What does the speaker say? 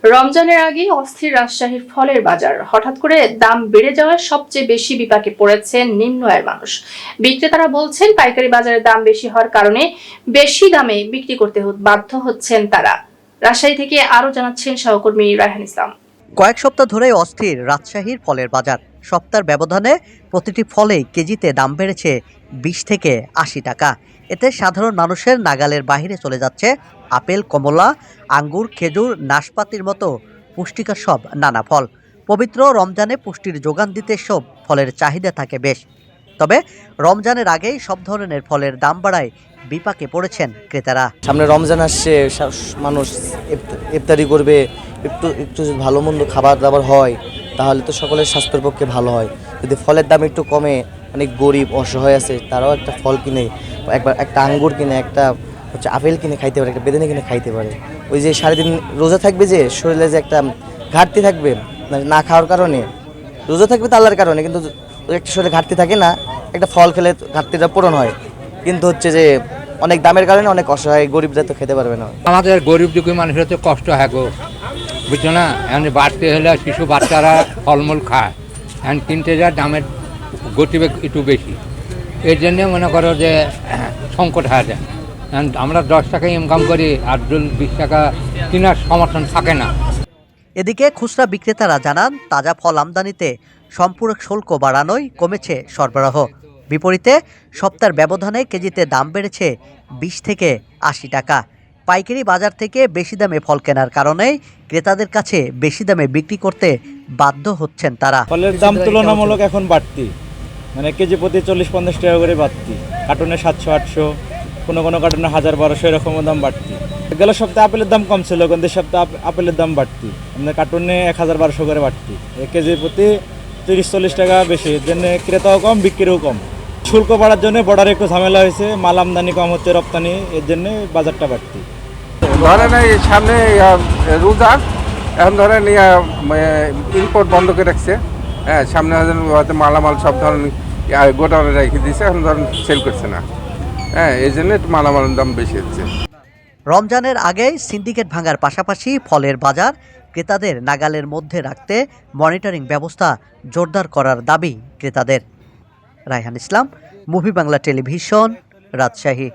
রমজানের আগে অস্থির রাজশাহীর ফলের বাজার। হঠাৎ করে দাম বেড়ে যাওয়ায় সবচেয়ে বেশি বিপাকে পড়েছেন নিম্ন আয়ের মানুষ। বিক্রেতারা বলছেন পাইকারি বাজারে দাম বেশি হওয়ার কারণে বেশি দামে বিক্রি করতে বাধ্য হচ্ছেন তারা। রাজশাহী থেকে আরো জানাচ্ছেন সহকর্মী রায়হান ইসলাম। কয়েক সপ্তাহ ধরে অস্থির রাজশাহীর ফলের বাজার। সপ্তাহের ব্যবধানে প্রতিটি ফলেই কেজিতে দাম বেড়েছে 20 থেকে 80 টাকা। এতে সাধারণ মানুষের নাগালের বাইরে চলে যাচ্ছে আপেল, কমলা, আঙ্গুর, খেজুর, নাশপাতির মতো পুষ্টিকর সব নানা ফল। পবিত্র রমজানে পুষ্টির যোগান দিতে সব ফলের চাহিদা থাকে বেশ। তবে রমজানের আগেই সব ধরনের ফলের দাম বাড়ায় বিপাকে পড়েছেন ক্রেতারা। সামনে রমজান আসছে, মানুষ ইফতারি করবে, একটু একটু ভালো মন্দ খাবার দাবার হয় তাহলে তো সকলের স্বাস্থ্যের পক্ষে ভালো হয়। যদি ফলের দাম একটু কমে, অনেক গরিব অসহায় আছে তারাও একটা ফল কিনে, একটা আঙ্গুর কিনে, একটা আপেল কিনে খাইতে পারে, একটা বেদানা কিনে খাইতে পারে। ওই যে সারাদিন রোজা থাকবে, যে শরীরে যে একটা ঘাটতি থাকবে না খাওয়ার কারণে, রোজা থাকবে তো আল্লাহর কারণে, কিন্তু একটা শরীরে ঘাটতি থাকে না, একটা ফল খেলে ঘাটতিটা পূরণ হয়। কিন্তু হচ্ছে যে অনেক দামের কারণে অনেক অসহায় গরিবরা তো খেতে পারবে না। আমাদের গরিব দুঃখী মানুষের তো কষ্ট হয় গো, বুঝছো না? এখন বাড়তে হলে শিশু বাচ্চারা ফলমূল খায়, এখন কিনতে যায় দামের গতিবেগ একটু বেশি, এর জন্য মনে করো যে সংকট হয়ে যায়। এখন আমরা 10 টাকা ইনকাম করি আর 20 টাকা কেনার সমর্থন থাকে না। এদিকে খুচরা বিক্রেতারা জানান তাজা ফল আমদানিতে সম্পূরক শুল্ক বাড়ানোয় কমেছে সরবরাহ। বিপরীতে সপ্তাহের ব্যবধানে কেজিতে দাম বেড়েছে 20 থেকে 80 টাকা। পাইকারি বাজার থেকে বেশি দামে ফল কেনার কারণে ক্রেতাদের কাছে বেশি দামে বিক্রি করতে বাধ্য হচ্ছেন তারা। ফলের দাম তুলনামূলক এখন বাড়তি, মানে কেজি প্রতি 40-50 টাকা করে বাড়তি, কার্টুনে 700-800, কোনো কার্টুনে 1000-1200 এরকম দাম বাড়তি। গেল সপ্তাহে আপেলের দাম কম ছিল, কিন্তু সপ্তাহে আপেলের দাম বাড়তি, আমাদের কার্টুনে 1000-1200 করে বাড়তি, কেজি প্রতি 30-40 টাকা বেশি। এর জন্য ক্রেতাও কম, বিক্রিও কম। শুল্ক বাড়ার জন্য বর্ডারে একটু ঝামেলা হয়েছে, মাল আমদানি কম হচ্ছে, রপ্তানি, এর জন্য বাজারটা বাড়তি। ধরেন এই সামনে রোজা, এখন ধরেন ইম্পোর্ট বন্ধ করে রাখছে। হ্যাঁ, সামনে হয়তো মালামাল সব ধরনের গোডাউনে রেখে দিয়েছে, এখন ধরেন সেল করছে না। হ্যাঁ, এই জন্য একটু মালামালের দাম বেশি হচ্ছে। রমজানের আগে সিন্ডিকেট ভাঙার পাশাপাশি ফলের বাজার ক্রেতাদের নাগালের মধ্যে রাখতে মনিটরিং ব্যবস্থা জোরদার করার দাবি ক্রেতাদের। রায়হান ইসলাম, মুভি বাংলা টেলিভিশন, রাজশাহী।